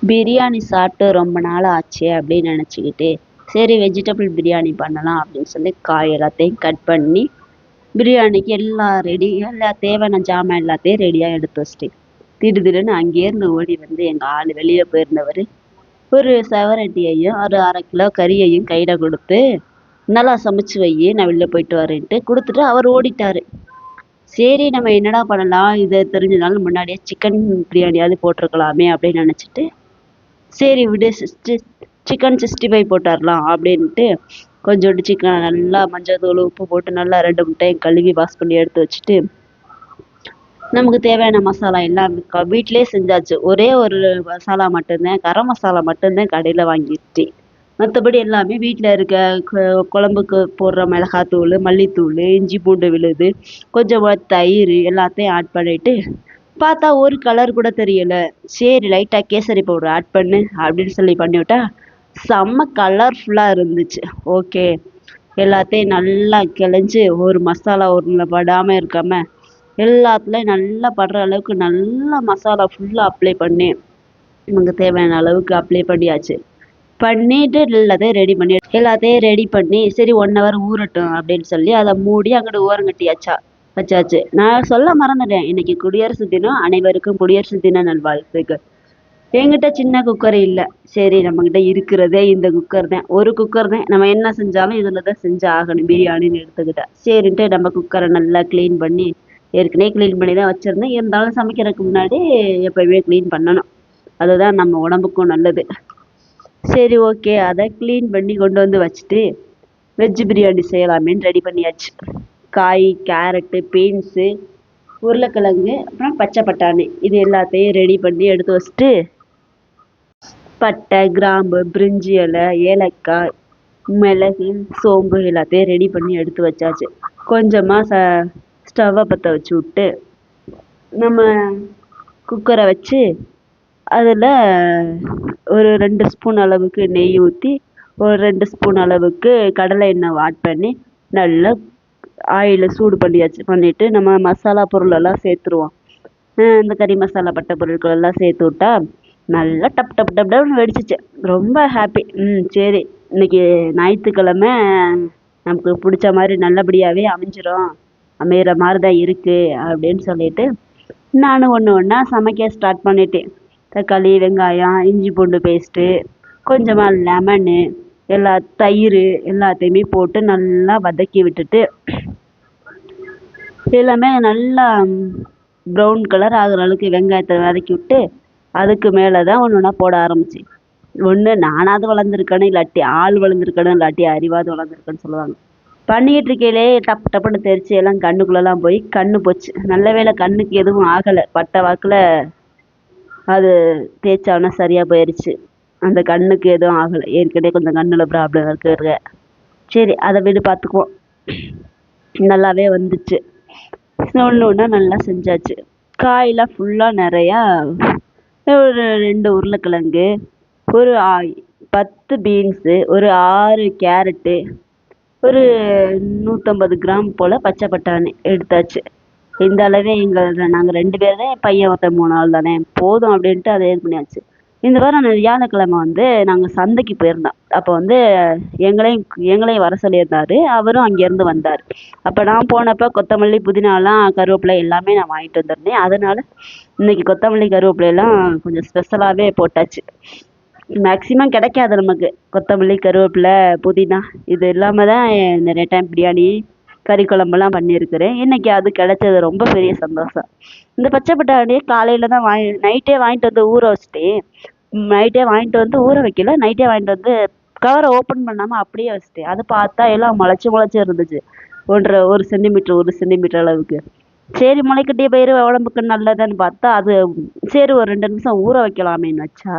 பிரியாணி சாப்பிட்டு ரொம்ப நாள் ஆச்சு அப்படின்னு நினச்சிக்கிட்டு சரி வெஜிடபிள் பிரியாணி பண்ணலாம் அப்படின்னு சொல்லி காய் எல்லாத்தையும் கட் பண்ணி பிரியாணிக்கு எல்லாம் ரெடி எல்லாம் தேவையான ஜாமான் எல்லாத்தையும் ரெடியாக எடுத்து வச்சிட்டேன். திடீர்னு அங்கேருந்து ஓடி வந்து எங்கள் ஆள் வெளியே போயிருந்தவர் ஒரு செவரட்டியையும் ஒரு 1/2 கிலோ கறியையும் கையில் கொடுத்து நல்லா சமைச்சு வை, நான் வெளில போயிட்டு வரேன்ட்டு கொடுத்துட்டு அவர் ஓடிட்டாரு. சரி நம்ம என்னடா பண்ணலாம், இதை தெரிஞ்சனாலும் முன்னாடியே சிக்கன் பிரியாணியாவது போட்டிருக்கலாமே அப்படின்னு நினச்சிட்டு சரி விடு சிக்கன் 65 போட்டுடலாம் அப்படின்ட்டு கொஞ்சோண்டு சிக்கனை நல்லா மஞ்சள் தூள் உப்பு போட்டு நல்லா 2 முட்டையும் கழுவி வாஷ் பண்ணி எடுத்து வச்சுட்டு நமக்கு தேவையான மசாலா எல்லாம் வீட்டிலே செஞ்சாச்சு. ஒரே ஒரு மசாலா மட்டும்தான், கரம் மசாலா மட்டும்தான் கடையில் வாங்கிட்டேன். மற்றபடி எல்லாமே வீட்டில் இருக்க குழம்புக்கு போடுற மிளகாத்தூள், மல்லித்தூள், இஞ்சி பூண்டு விழுது, கொஞ்சமாக தயிர் எல்லாத்தையும் ஆட் பண்ணிவிட்டு பார்த்தா ஒரு கலர் கூட தெரியல. சரி லைட்டாக கேசரி பவுடர் ஆட் பண்ணு அப்படின்னு சொல்லி பண்ணிவிட்டா செம்ம கலர்ஃபுல்லாக இருந்துச்சு. ஓகே, எல்லாத்தையும் நல்லா கிளஞ்சி ஒரு மசாலா ஒரு படாமல் இருக்காமல் எல்லாத்துலேயும் நல்லா படுற அளவுக்கு நல்லா மசாலா ஃபுல்லாக அப்ளை பண்ணி நமக்கு தேவையான அளவுக்கு அப்ளை பண்ணியாச்சு. பண்ணிட்டு எல்லாத்தையும் ரெடி பண்ணி சரி 1 ஹவர் ஊறட்டும் அப்படின்னு சொல்லி அதை மூடி அங்கிட்டு ஓரங்கட்டியாச்சா வச்சாச்சு. நான் சொல்ல மறந்துட்டேன், இன்னைக்கு குடியரசு தினம். அனைவருக்கும் குடியரசு தின நல்வாழ்த்துக்கள். என்கிட்ட சின்ன குக்கர் இல்லை. சரி நம்மக்கிட்ட இருக்கிறதே இந்த குக்கர் தான், ஒரு குக்கர் தான். நம்ம என்ன செஞ்சாலும் இதில் தான் செஞ்சு ஆகணும் பிரியாணின்னு எடுத்துக்கிட்டேன். சரின்ட்டு நம்ம குக்கரை நல்லா க்ளீன் பண்ணி ஏற்கனவே க்ளீன் பண்ணி தான் வச்சுருந்தேன். இருந்தாலும் சமைக்கிறதுக்கு முன்னாடி எப்போயுமே க்ளீன் பண்ணணும், அதுதான் நம்ம உடம்புக்கும் நல்லது. சரி ஓகே, அதை க்ளீன் பண்ணி கொண்டு வந்து வச்சுட்டு வெஜ்ஜு பிரியாணி செய்யலாமேன்னு ரெடி பண்ணியாச்சு. காய், கேரட்டு, பீன்ஸு, உருளைக்கிழங்கு, அப்புறம் பச்சை பட்டாணி இது எல்லாத்தையும் ரெடி பண்ணி எடுத்து வச்சுட்டு பட்டை, கிராம்பு, பிரிஞ்சி இலை, ஏலக்காய், மிளகு, சோம்பு எல்லாத்தையும் ரெடி பண்ணி எடுத்து வச்சாச்சு. கொஞ்சமாக ஸ்டவ்வை பற்ற வச்சு விட்டு நம்ம குக்கரை வச்சு அதில் ஒரு 2 ஸ்பூன் அளவுக்கு நெய் ஊற்றி ஒரு 2 ஸ்பூன் அளவுக்கு கடலை எண்ணெய் ஆட் பண்ணி நல்லா ஆயிலை சூடு பண்ணிவிட்டு நம்ம மசாலா பொருளெல்லாம் சேர்த்துருவோம். இந்த கறி மசாலா பட்டை பொருட்கள் எல்லாம் சேர்த்து விட்டா நல்லா டப் டப் டப் டப்னு வெடிச்சிச்சு. ரொம்ப ஹாப்பி. சரி இன்னைக்கு ஞாயிற்றுக்கிழமை நமக்கு பிடிச்ச மாதிரி நல்லபடியாகவே அமையிற மாதிரி தான் இருக்குது அப்படின்னு சொல்லிட்டு நானும் ஒன்று ஒன்றா சமைக்க ஸ்டார்ட் பண்ணிட்டேன். தக்காளி, வெங்காயம், இஞ்சி பூண்டு பேஸ்ட்டு, கொஞ்சமாக லெமனு, தயிர் எல்லாத்தையுமே போட்டு நல்லா வதக்கி விட்டுட்டு எல்லாமே நல்லா ப்ரௌன் கலர் ஆகிற அளவுக்கு வெங்காயத்தை வதக்கி விட்டு அதுக்கு மேலே தான் ஒன்று ஒன்றா போட ஆரம்பித்தேன். ஒன்று நானாவது வளர்ந்துருக்கணும், இல்லாட்டி ஆள் வளர்ந்துருக்கணும், இல்லாட்டி அறிவாவது வளர்ந்துருக்கணும்னு சொல்லுவாங்க. பண்ணிக்கிட்டு இருக்கையிலே டப்பு டப்புன்னு தெரிச்சு எல்லாம் கண்ணுக்குள்ளெல்லாம் போய் கண்ணு போச்சு. நல்ல வேளை கண்ணுக்கு எதுவும் ஆகலை. பட்ட வாக்கில் அது தேய்ச்சானா சரியாக போயிடுச்சு. அந்த கண்ணுக்கு எதுவும் ஆகலை. ஏற்கனவே கொஞ்சம் கண்ணில் ப்ராப்ளம் இருக்கிற. சரி அதை விடு பார்த்துக்குவோம். நல்லாவே வந்துச்சு. ஒன்று ஒன்றா நல்லா செஞ்சாச்சு. காயெலாம் ஃபுல்லாக நிறையா ஒரு 2 உருளைக்கிழங்கு, ஒரு 10 பீன்ஸு, ஒரு 6 கேரட்டு, ஒரு 150 கிராம் போல் பச்சை பட்டாணி எடுத்தாச்சு. இந்த அளவே நாங்கள் 2 பேர் தான், என் பையன் ஒருத்தன் 3 ஆள் தானே போதும் அப்படின்ட்டு அதை இது பண்ணியாச்சு. இந்த வாரம் வியாழக்கிழமை வந்து நாங்கள் சந்தைக்கு போயிருந்தோம். அப்போ வந்து எங்களையும் வர சொல்லியிருந்தாரு. அவரும் அங்கேருந்து வந்தார். அப்போ நான் போனப்போ கொத்தமல்லி, புதினாலாம், கருவேப்பிலை எல்லாமே நான் வாங்கிட்டு வந்திருந்தேன். அதனால் இன்றைக்கி கொத்தமல்லி, கருவேப்பிலையெல்லாம் கொஞ்சம் ஸ்பெஷலாகவே போட்டாச்சு. மேக்ஸிமம் கிடைக்காது நமக்கு கொத்தமல்லி, கருவேப்பிலை, புதினா. இது இல்லாமல் தான் நிறைய டைம் பிரியாணி, கறி குழம்பெல்லாம் பண்ணியிருக்கிறேன். இன்றைக்கி அது கிடைச்சது ரொம்ப பெரிய சந்தோஷம். இந்த பச்சை பட்டாணியை காலையில் தான் நைட்டே வாங்கிட்டு வந்து ஊற வச்சுட்டேன். நைட்டே வாங்கிட்டு வந்து ஊற வைக்கல, நைட்டே வாங்கிட்டு வந்து கவரை ஓப்பன் பண்ணாமல் அப்படியே வச்சுட்டேன். அது பார்த்தா எல்லாம் முளைச்சி இருந்துச்சு. 1 சென்டிமீட்டர் அளவுக்கு. சரி முளைக்கட்டிய பயிர் உடம்புக்கு நல்லதுன்னு பார்த்தா அது சரி ஒரு 2 நிமிஷம் ஊற வைக்கலாமேன்னு வச்சா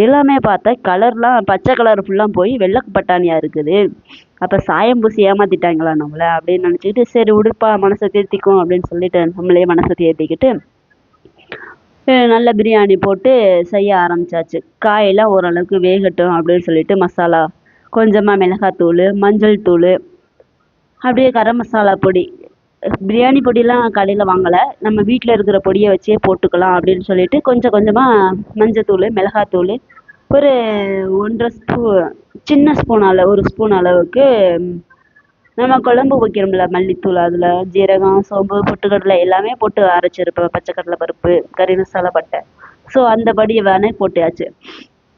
எல்லாமே பார்த்தா கலர்லாம் பச்சை கலர் ஃபுல்லாக போய் வெள்ளை பட்டாணியாக இருக்குது. அப்போ சாயம் பூசி ஏமாற்றிட்டாங்களா நம்மளை அப்படின்னு நினச்சிக்கிட்டு சரி உடுப்பா மனசை தேர்த்திக்கும் அப்படின்னு சொல்லிட்டு நம்மளே மனசை தேர்த்திக்கிட்டு நல்ல பிரியாணி போட்டு செய்ய ஆரம்பித்தாச்சு. காயெல்லாம் ஓரளவுக்கு வேகட்டும் அப்படின்னு சொல்லிட்டு மசாலா கொஞ்சமாக மிளகாத்தூள், மஞ்சள் தூள், அப்படியே கரம் மசாலா பொடி பிரியாணி பொடிலாம் கடையில் வாங்கலை, நம்ம வீட்டில் இருக்கிற பொடியை வச்சே போட்டுக்கலாம் அப்படின்னு சொல்லிட்டு கொஞ்சம் கொஞ்சமாக மஞ்சத்தூள், மிளகாத்தூள், ஒரு 1½ சின்ன ஸ்பூன் அளவு, 1 ஸ்பூன் அளவுக்கு நம்ம குழம்பு வைக்கிறோம்ல மல்லித்தூள், அதில் ஜீரகம், சோம்பு, பொட்டுக்கடலை எல்லாமே போட்டு அரைச்சிருப்பேன், பச்சைக்கடலை பருப்பு, கறி மசாலா, பட்டை. ஸோ அந்த படியை வேணே போட்டாச்சு.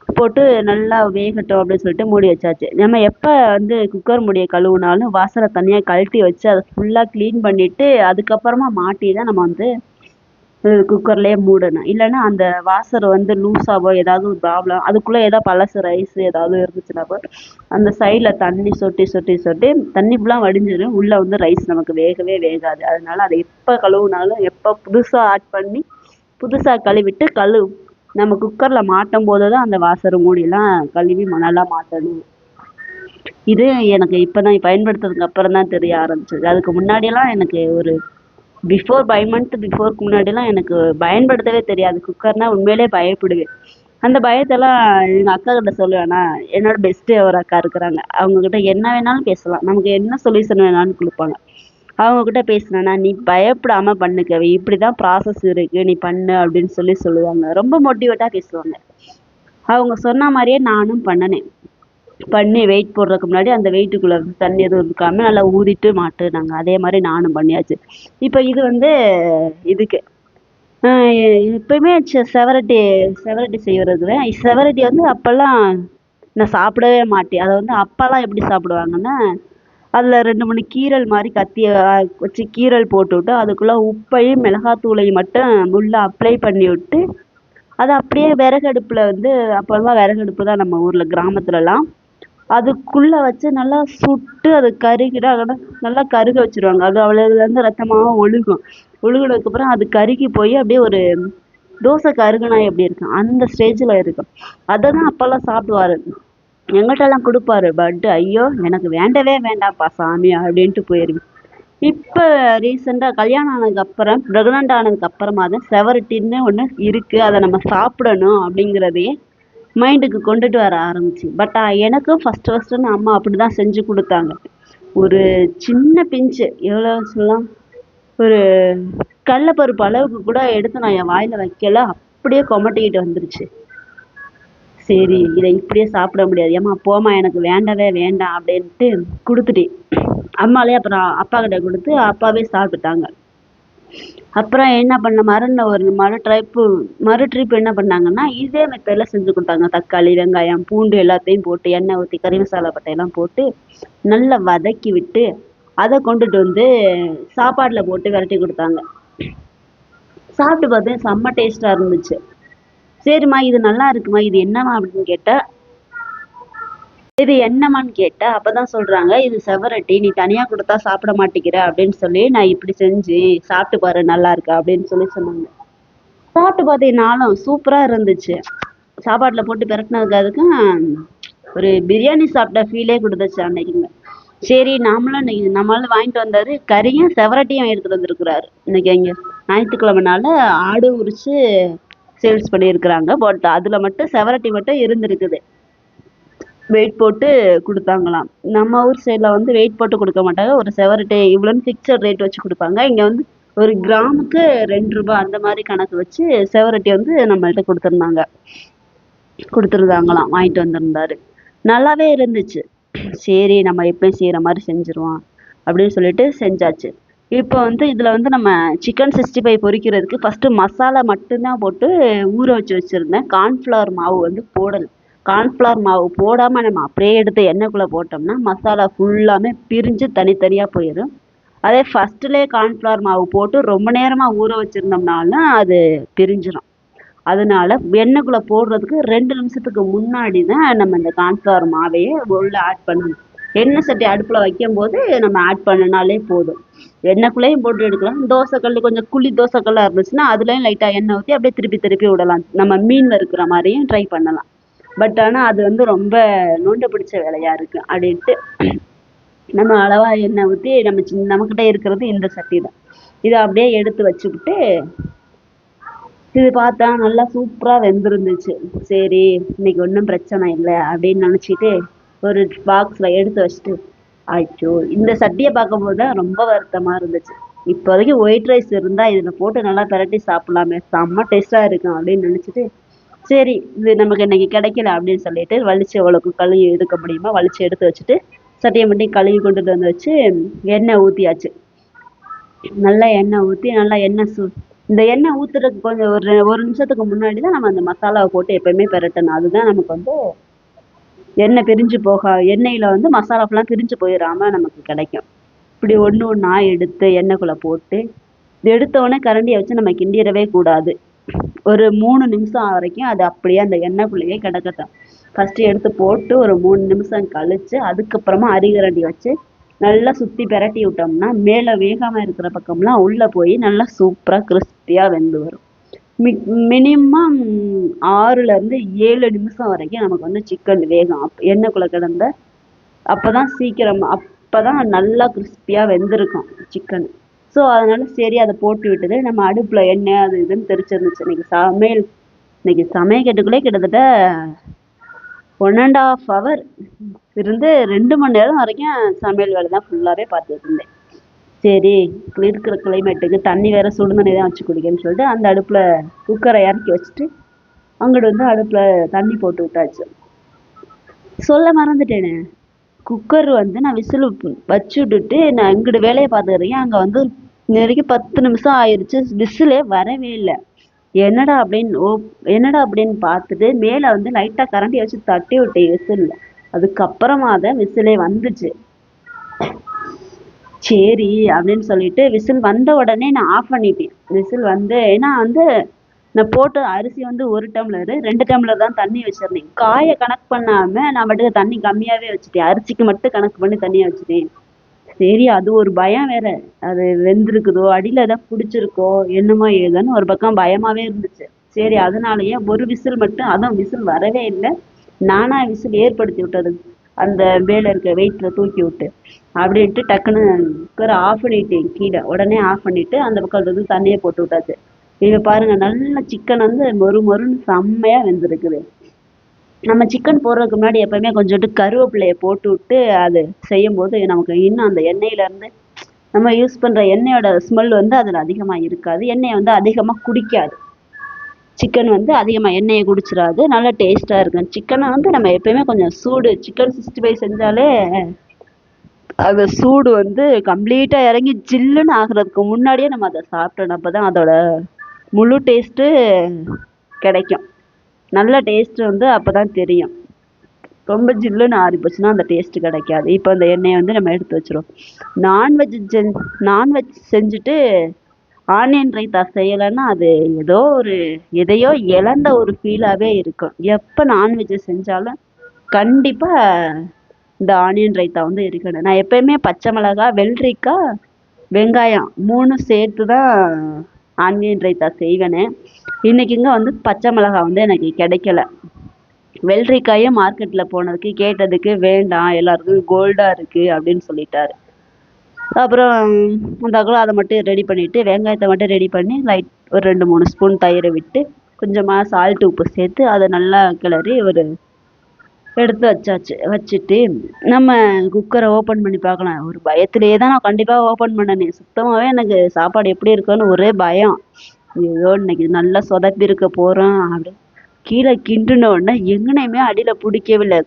போட்டு நல்லா வேகட்டும் அப்படின்னு சொல்லிட்டு மூடி வச்சாச்சு. நம்ம எப்போ வந்து குக்கர் மூடியை கழுவுனாலும் வாசலை தனியாக கழட்டி வச்சு அதை ஃபுல்லாக க்ளீன் பண்ணிவிட்டு அதுக்கப்புறமா மாட்டி தான் நம்ம வந்து குக்கர்லேயே மூடணும். இல்லைன்னா அந்த வாசர் வந்து லூஸாவோ ஏதாவது ஒரு ப்ராப்ளம், அதுக்குள்ளே ஏதாவது பழசு ரைஸ் ஏதாவது இருந்துச்சுன்னா கூட அந்த சைடில் தண்ணி சொட்டி சொட்டி சொட்டி தண்ணி ஃபுல்லாக வடிஞ்சிடும், உள்ளே வந்து ரைஸ் நமக்கு வேகவே வேகாது. அதனால அதை எப்போ கழுவுனாலும் எப்போ புதுசாக ஆட் பண்ணி புதுசாக கழுவிட்டு நம்ம குக்கரில் மாட்டும் போது தான் அந்த வாசர் மூடியெல்லாம் கழுவி நல்லா மாட்டணும். இது எனக்கு இப்போ தான் பயன்படுத்துறதுக்கு அப்புறம் தான் தெரிய ஆரம்பிச்சது. அதுக்கு முன்னாடியெல்லாம் எனக்கு ஒரு பிஃபோர் 5 மந்த் பிஃபோருக்கு முன்னாடிலாம் எனக்கு பயன்படுத்தவே தெரியாது. குக்கர்னால் உண்மையிலே பயப்படுவேன். அந்த பயத்தெல்லாம் எங்கள் அக்கா கிட்ட சொல்லுவேன்னா, என்னோட பெஸ்ட்டு ஒரு அக்கா இருக்கிறாங்க, அவங்கக்கிட்ட என்ன வேணாலும் பேசலாம், நமக்கு என்ன சொல்யூஷன் வேணாலும் கொடுப்பாங்க. அவங்கக்கிட்ட பேசினேன்னா நீ பயப்படாமல் பண்ணுக்கவே, இப்படி தான் ப்ராசஸ் இருக்குது, நீ பண்ணு அப்படின்னு சொல்லுவாங்க. ரொம்ப மோட்டிவேட்டாக பேசுவாங்க. அவங்க சொன்ன மாதிரியே நானும் பண்ணினேன். பண்ணி வெயிட் போடுறதுக்கு முன்னாடி அந்த வெயிட்டுக்குள்ளே தண்ணி எதுவும் இருக்காமல் நல்லா ஊதிட்டு மாட்டுனாங்க. அதே மாதிரி நானும் பண்ணியாச்சு. இப்போ இது வந்து இதுக்கு எப்பயுமே செவரட்டி செய்கிறது. செவரட்டி வந்து அப்போல்லாம் நான் சாப்பிடவே மாட்டேன். அதை வந்து அப்பாலாம் எப்படி சாப்பிடுவாங்கன்னா, அதில் 2 3 கீரல் மாதிரி கத்தியை வச்சு கீரல் போட்டுவிட்டு அதுக்குள்ளே உப்பையும் மிளகாத்தூளையும் மட்டும் உள்ளே அப்ளை பண்ணி விட்டு அதை அப்படியே விறகடுப்பில் வந்து, அப்போல்லாம் விறகடுப்பு தான் நம்ம ஊரில் கிராமத்துலலாம், அதுக்குள்ளே வச்சு நல்லா சுட்டு அது கருகிட நல்லா கருக வச்சுருவாங்க. அது அவ்வளோலேருந்து ரத்தமாக ஒழுகும். ஒழுகுனதுக்கப்புறம் அது கருகி போய் அப்படியே ஒரு தோசை கருகுனா எப்படி இருக்கும் அந்த ஸ்டேஜில் இருக்கும். அதை தான் அப்போல்லாம் சாப்பிடுவார். எங்கள்கிட்டலாம் கொடுப்பாரு. பட் ஐயோ எனக்கு வேண்டவே வேண்டாம்ப்பா சாமி அப்படின்ட்டு போயிடுவேன். இப்போ ரீசெண்டாக கல்யாணம் ஆனதுக்கப்புறம், ப்ரெக்னென்ட் ஆனதுக்கப்புறமா தான் செவரட்டின்னு ஒன்று இருக்குது, அதை நம்ம சாப்பிடணும் அப்படிங்கிறதையே மைண்டுக்கு கொண்டுட்டு வர ஆரம்பிச்சு. பட் எனக்கும் ஃபஸ்ட்டு அம்மா அப்படி தான் செஞ்சு கொடுத்தாங்க. ஒரு சின்ன பிஞ்சு, எவ்வளோ சொல்லலாம், ஒரு கடலப்பருப்பு அளவுக்கு கூட எடுத்து நான் என் வாயில் வைக்கல, அப்படியே கொமட்டிக்கிட்டு வந்துருச்சு. சரி இதை இப்படியே சாப்பிட முடியாது, ஏம்மா போம்மா எனக்கு வேண்டவே வேண்டாம் அப்படின்ட்டு கொடுத்துட்டேன். அம்மாலே அப்புறம் அப்பா கிட்ட கொடுத்து அப்பாவே சாப்பிட்டுட்டாங்க. அப்புறம் என்ன பண்ண ஒரு மறு ட்ரிப் என்ன பண்ணாங்கன்னா, இதே மெத்தடில் செஞ்சு கொடுத்தாங்க. தக்காளி, வெங்காயம், பூண்டு எல்லாத்தையும் போட்டு எண்ணெய் ஊற்றி கறி மசாலா பட்டையெல்லாம் போட்டு நல்லா வதக்கி விட்டு அதை கொண்டுட்டு வந்து சாப்பாட்டில் போட்டு விரட்டி கொடுத்தாங்க. சாப்பிட்டு பார்த்தேன், செம்ம டேஸ்ட்டாக இருந்துச்சு. சரிம்மா இது நல்லா இருக்குமா, இது என்னம்மா அப்படின்னு கேட்டால், இது என்னம்மான்னு கேட்டா அப்பதான் சொல்றாங்க, இது செவரட்டி, நீ தனியா கொடுத்தா சாப்பிட மாட்டேங்கிற அப்படின்னு சொல்லி நான் இப்படி செஞ்சு சாப்பிட்டு பாரு நல்லா இருக்கு அப்படின்னு சொன்னாங்க. சாப்பிட்டு பார்த்தேன், நாளும் சூப்பரா இருந்துச்சு. சாப்பாட்டுல போட்டு பிரட்டினதுக்கு அதுக்கும் ஒரு பிரியாணி சாப்பிட்ட ஃபீலே கொடுத்துச்சு அன்னைக்குங்க. சரி நம்மளும் வாங்கிட்டு வந்தாரு, கறியும் செவரட்டியும் எடுத்துட்டு வந்திருக்கிறாரு. இன்னைக்கு எங்க ஞாயிற்றுக்கிழமைனால ஆடு உரிச்சு சேல்ஸ் பண்ணியிருக்கிறாங்க. பட் அதுல மட்டும் செவரட்டி மட்டும் இருந்திருக்குது. வெயிட் போட்டு கொடுத்தாங்களாம். நம்ம ஊர் சைடில் வந்து வெயிட் போட்டு கொடுக்க மாட்டாங்க, ஒரு செவரட்டி இவ்வளோன்னு ஃபிக்ஸட் ரேட் வச்சு கொடுப்பாங்க. இங்கே வந்து ஒரு கிராமுக்கு 2 ரூபாய் அந்த மாதிரி கணக்கு வச்சு செவரட்டி வந்து நம்மள்கிட்ட கொடுத்துருந்தாங்களாம். வாங்கிட்டு வந்திருந்தாரு, நல்லாவே இருந்துச்சு. சரி நம்ம எப்பயும் செய்கிற மாதிரி செஞ்சுருவோம் அப்படின்னு சொல்லிட்டு செஞ்சாச்சு. இப்போ வந்து இதில் வந்து நம்ம சிக்கன் 65 பொரிக்கிறதுக்கு ஃபஸ்ட்டு மசாலா மட்டும்தான் போட்டு ஊற வச்சுருந்தேன். கார்ன்ஃப்ளவர் மாவு வந்து போடலை. கார்ன்ஃப்ளவர் மாவு போடாமல் நம்ம அப்படியே எடுத்து எண்ணெய்க்குள்ளே போட்டோம்னா மசாலா ஃபுல்லாமே பிரிஞ்சு தனித்தனியாக போயிடும். அதே ஃபஸ்ட்டுலேயே கார்ன்ஃப்ளவர் மாவு போட்டு ரொம்ப நேரமாக ஊற வச்சுருந்தோம்னாலும் அது பிரிஞ்சிடும். அதனால எண்ணெய்க்குள்ளே போடுறதுக்கு 2 நிமிஷத்துக்கு முன்னாடி தான் நம்ம இந்த கார்ன்ஃப்ளவர் மாவையே உள்ளே ஆட் பண்ணணும். எண்ணெய் சட்டி அடுப்பில் வைக்கும்போது நம்ம ஆட் பண்ணினாலே போதும். எண்ணெய்க்குள்ளேயும் போட்டு எடுக்கலாம். தோசைக்கல் கொஞ்சம் குழி தோசைக்கல்லாக இருந்துச்சுன்னா அதுலேயும் லைட்டாக எண்ணெய் ஊற்றி அப்படியே திருப்பி திருப்பி விடலாம். நம்ம மீனில் இருக்கிற மாதிரியும் ட்ரை பண்ணலாம். பட் ஆனால் அது வந்து ரொம்ப நோண்ட பிடிச்ச வேலையாக இருக்குது அப்படின்ட்டு நம்ம அளவாக எண்ணெய் ஊற்றி நம்மக்கிட்ட இருக்கிறது இந்த சட்டி தான். இதை அப்படியே எடுத்து வச்சுக்கிட்டு இது பார்த்தா நல்லா சூப்பராக வெந்திருந்துச்சு. சரி இன்னைக்கு ஒன்றும் பிரச்சனை இல்லை அப்படின்னு நினச்சிட்டு ஒரு பாக்ஸில் எடுத்து வச்சுட்டு, ஆயிடுச்சோ இந்த சட்டியை பார்க்கும்போது தான் ரொம்ப வருத்தமாக இருந்துச்சு. இப்போதைக்கு ஒயிட் ரைஸ் இருந்தால் இதில் போட்டு நல்லா பிரட்டி சாப்பிட்லாமே, செம்ம டேஸ்ட்டாக இருக்கும் அப்படின்னு நினச்சிட்டு, சரி இது நமக்கு இன்னைக்கு கிடைக்கல அப்படின்னு சொல்லிட்டு வலிச்சு எவ்வளோக்கு கழுவி எடுக்க முடியுமோ வலிச்சு எடுத்து வச்சுட்டு சட்டியை மட்டும் கழுவி கொண்டுட்டு வந்து வச்சு எண்ணெய் ஊற்றியாச்சு. நல்லா எண்ணெய் ஊற்றி நல்லா இந்த எண்ணெய் ஊற்றுறதுக்கு கொஞ்சம் ஒரு நிமிஷத்துக்கு முன்னாடி தான் நம்ம அந்த மசாலாவை போட்டு எப்பயுமே பிரட்டணும். அதுதான் நமக்கு வந்து எண்ணெய் பிரிஞ்சு எண்ணெயில் வந்து மசாலா ஃபுல்லாக பிரிஞ்சு போயிடாம நமக்கு கிடைக்கும். இப்படி ஒன்று ஒன்றா எடுத்து எண்ணெய்க்குள்ளே போட்டு எடுத்த உடனே கரண்டியை வச்சு நம்ம கிண்டிடவே கூடாது. ஒரு 3 நிமிஷம் வரைக்கும் அது அப்படியே அந்த எண்ணெய்க்குள்ளேயே கிடக்கட்டும். ஃபஸ்ட்டு எடுத்து போட்டு ஒரு 3 நிமிஷம் கழிச்சு அதுக்கப்புறமா அரிகரண்டி வச்சு நல்லா சுற்றி பிரட்டி விட்டோம்னா மேலே வேகாமல் இருக்கிற பக்கம்லாம் உள்ளே போய் நல்லா சூப்பராக கிறிஸ்பியாக வெந்து வரும். மினிமம் 6லேருந்து 7 நிமிஷம் வரைக்கும் நமக்கு வந்து சிக்கன் வேகும். எண்ணெய்க்குள்ளே கிடந்த அப்போ தான் சீக்கிரம் அப்போ தான் நல்லா கிறிஸ்பியாக வெந்திருக்கும் சிக்கன். ஸோ அதனால சரி அதை போட்டு விட்டது. நம்ம அடுப்பில் எண்ணெய் அது இதுன்னு தெரிச்சிருந்துச்சு. இன்னைக்கு சமைக்கிறதுக்குள்ளே கிட்டத்தட்ட 1.5 hour இருந்து 2 மணி நேரம் வரைக்கும் சமையல் வேலை தான் ஃபுல்லாகவே பார்த்துட்டு இருந்தேன். சரி இருக்கிற கிளைமேட்டுக்கு தண்ணி வேற சுடுதண்ணி தான் வச்சு குடிக்கன்னு சொல்லிட்டு அந்த அடுப்பில் குக்கரை இறக்கி வச்சுட்டு அங்கிட்டு வந்து அடுப்பில் தண்ணி போட்டு விட்டாச்சு. சொல்ல மறந்துட்டேனே, குக்கர் வந்து நான் விசில் வச்சு விட்டுட்டு நான் இங்கிட்டு வேலையை பார்த்துக்கிறேன். அங்கே வந்து இன்ன 10 நிமிஷம் ஆயிடுச்சு, விசிலே வரவே இல்லை. என்னடா அப்படின்னு பார்த்துட்டு மேலே வந்து லைட்டாக கரண்டி வச்சு தட்டி விட்டேன் விசில். அதுக்கப்புறமா தான் விசிலே வந்துச்சு. சரி அப்படின்னு சொல்லிட்டு விசில் வந்த உடனே நான் ஆஃப் பண்ணிட்டேன். விசில் வந்து ஏன்னா வந்து நான் போட்ட அரிசி வந்து 1 டம்ளர் 2 டம்ளர் தான் தண்ணி வச்சிருந்தேன். காயை கணக்கு பண்ணாமல் நான் மட்டும் தண்ணி கம்மியாகவே வச்சுட்டேன். அரிசிக்கு மட்டும் கணக்கு பண்ணி தண்ணியை வச்சுட்டேன். சரி அது ஒரு பயம் வேற, அது வெந்திருக்குதோ அடியில் ஏதாவது பிடிச்சிருக்கோ என்னமோ ஏதோன்னு ஒரு பக்கம் பயமாகவே இருந்துச்சு. சரி அதனாலயே ஒரு விசில் மட்டும், அதுவும் விசில் வரவே இல்லை, நானா விசில் ஏற்படுத்தி விட்டது அந்த மேலே இருக்க வெயிட்டில் தூக்கி விட்டு அப்படின்ட்டு டக்குன்னு குக்கரை ஆஃப் பண்ணிட்டேன். கீழே உடனே ஆஃப் பண்ணிட்டு அந்த பக்கம் இருந்து தண்ணியை போட்டு விட்டாச்சு. இதை பாருங்க, நல்ல சிக்கன் வந்து மொறுன்னு செம்மையாக வெந்திருக்குது. நம்ம சிக்கன் போடுறதுக்கு முன்னாடி எப்பவுமே கொஞ்சோண்டு கருவேப்பிலையை போட்டு விட்டு அது செய்யும்போது நமக்கு இன்னும் அந்த எண்ணெயிலேருந்து நம்ம யூஸ் பண்ணுற எண்ணெயோட ஸ்மெல் வந்து அதில் அதிகமாக இருக்காது. எண்ணெயை வந்து அதிகமாக குடிக்காது. சிக்கன் வந்து அதிகமாக எண்ணெயை குடிச்சிடாது, நல்லா டேஸ்ட்டாக இருக்கும். சிக்கனை வந்து நம்ம எப்பயுமே கொஞ்சம் சூடு, சிக்கன் 65 செஞ்சாலே அது சூடு வந்து கம்ப்ளீட்டாக இறங்கி ஜில்லுன்னு ஆகிறதுக்கு முன்னாடியே நம்ம அதை சாப்பிட்டோம். அப்போ தான் அதோட முழு டேஸ்ட்டு கிடைக்கும். நல்ல டேஸ்ட்டு வந்து அப்போ தான் தெரியும். ரொம்ப ஜில்லுன்னு ஆறி போச்சுன்னா அந்த டேஸ்ட்டு கிடைக்காது. இப்போ அந்த எண்ணெயை வந்து நம்ம எடுத்து வச்சிருவோம். நான்வெஜ் செஞ்சுட்டு ஆனியன் ரைத்தா செய்யலைன்னா அது எதையோ இழந்த ஒரு ஃபீலாகவே இருக்கும். எப்போ நான்வெஜ் செஞ்சாலும் கண்டிப்பாக இந்த ஆனியன் ரைத்தா வந்து இருக்கணும். நான் எப்பயுமே பச்சை மிளகாய், வெள்ளரிக்காய், வெங்காயம் 3 சேர்த்து தான் ஆனியன் ரைத்தா செய்வேனே. இன்றைக்கிங்க வந்து பச்சை மிளகாய் வந்து எனக்கு கிடைக்கல. வெள்ளரிக்காயும் மார்க்கெட்டில் போனதுக்கு கேட்டதுக்கு வேண்டாம், எல்லாருக்கும் கோல்டாக இருக்குது அப்படின்னு சொல்லிட்டாரு. அப்புறம் அந்த அதை மட்டும் ரெடி பண்ணிவிட்டு வெங்காயத்தை மட்டும் ரெடி பண்ணி ஒரு 2-3 ஸ்பூன் தயிரை விட்டு கொஞ்சமாக சால்ட்டு உப்பு சேர்த்து அதை நல்லா கிளறி எடுத்து வச்சுட்டு நம்ம குக்கரை ஓப்பன் பண்ணி பார்க்கலாம். ஒரு பயத்திலேயே தான் நான் கண்டிப்பாக ஓப்பன் பண்ணனேன். சுத்தமாகவே எனக்கு சாப்பாடு எப்படி இருக்குன்னு ஒரே பயம். ஐயோ இன்னைக்கு நல்லா சொதப்பி இருக்க போகிறோம் அப்படி கீழே கிண்டுன உடனே எங்கனையுமே அடியில் பிடிக்கவில்லை.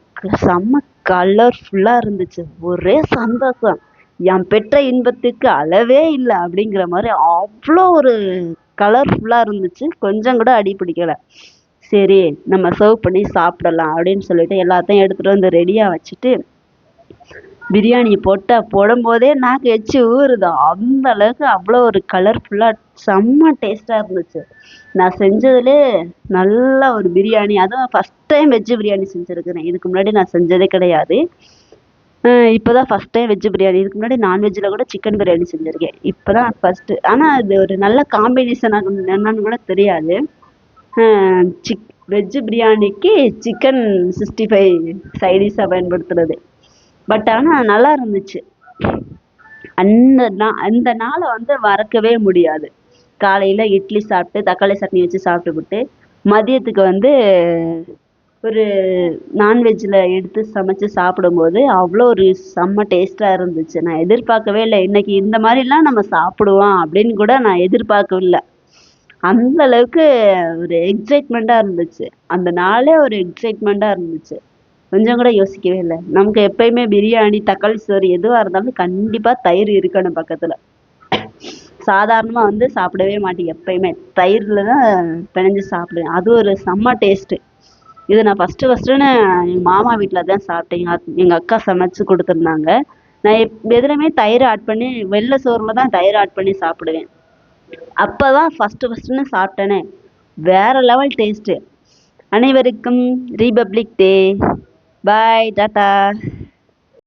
செம்ம கலர்ஃபுல்லாக இருந்துச்சு. ஒரே சந்தோஷம். என் பெற்ற இன்பத்துக்கு அளவே இல்லை அப்படிங்கிற மாதிரி அவ்வளோ ஒரு கலர்ஃபுல்லாக இருந்துச்சு. கொஞ்சம் கூட அடி பிடிக்கலை. சரி நம்ம சர்வ் பண்ணி சாப்பிடலாம் அப்படின்னு சொல்லிட்டு எல்லாத்தையும் எடுத்துகிட்டு வந்து ரெடியாக வச்சுட்டு பிரியாணி போடும்போதே நாக்கு எச்சு ஊறுது. அந்த அளவுக்கு அவ்வளோ ஒரு கலர்ஃபுல்லாக செம்ம டேஸ்ட்டாக இருந்துச்சு. நான் செஞ்சதுலே நல்ல ஒரு பிரியாணி. அதுவும் ஃபஸ்ட் டைம் வெஜ்ஜு பிரியாணி செஞ்சுருக்கிறேன். இதுக்கு முன்னாடி நான் செஞ்சதே கிடையாது. இப்போ தான் ஃபஸ்ட் டைம் வெஜ்ஜு பிரியாணி. இதுக்கு முன்னாடி நான்வெஜ்ஜில் கூட சிக்கன் பிரியாணி செஞ்சுருக்கேன். இப்போ தான் ஃபஸ்ட்டு. ஆனால் அது ஒரு நல்ல காம்பினேஷனாக என்னன்னு கூட தெரியாது. வெஜ்ஜு பிரியாணிக்கு சிக்கன் 65 சைடிஷாக பயன்படுத்துறது. பட் ஆனால் நல்லா இருந்துச்சு. அந்த நாளை வந்து மறக்கவே முடியாது. காலையில் இட்லி சாப்பிட்டு தக்காளி சட்னி வச்சு சாப்பிட்டுவிட்டு மதியத்துக்கு வந்து ஒரு நான்வெஜ்ஜில் எடுத்து சமைச்சு சாப்பிடும்போது அவ்வளோ ஒரு செம்ம டேஸ்ட்டாக இருந்துச்சு. நான் எதிர்பார்க்கவே இல்லை இன்னைக்கு இந்த மாதிரிலாம் நம்ம சாப்பிடுவோம் அப்படின்னு கூட நான் எதிர்பார்க்கவில்லை. அந்த அளவுக்கு ஒரு எக்ஸைட்மெண்ட்டாக இருந்துச்சு. அந்த நாளே ஒரு எக்ஸைட்மெண்ட்டாக இருந்துச்சு. கொஞ்சம் கூட யோசிக்கவே இல்லை. நமக்கு எப்பயுமே பிரியாணி, தக்காளி சோறு எதுவாக இருந்தாலும் கண்டிப்பாக தயிர் இருக்கணும் பக்கத்தில். சாதாரணமாக வந்து சாப்பிடவே மாட்டேன் எப்பயுமே. தயிரில் தான் பிணைஞ்சு சாப்பிடுவேன். அது ஒரு செம்ம டேஸ்ட்டு. இது நான் ஃபஸ்ட்டுன்னு எங்கள் மாமா வீட்டில் தான் சாப்பிட்டேன். எங்கள் அக்கா சமைச்சு கொடுத்துருந்தாங்க. நான் எதுலையுமே தயிர் ஆட் பண்ணி வெள்ளை சோறில் தான் தயிர் ஆட் பண்ணி சாப்பிடுவேன். அப்போ தான் ஃபஸ்ட்டுன்னு சாப்பிட்டேனே. வேற லெவல் டேஸ்ட்டு. அனைவருக்கும் ரிபப்ளிக் டே. பாய், டாட்டா.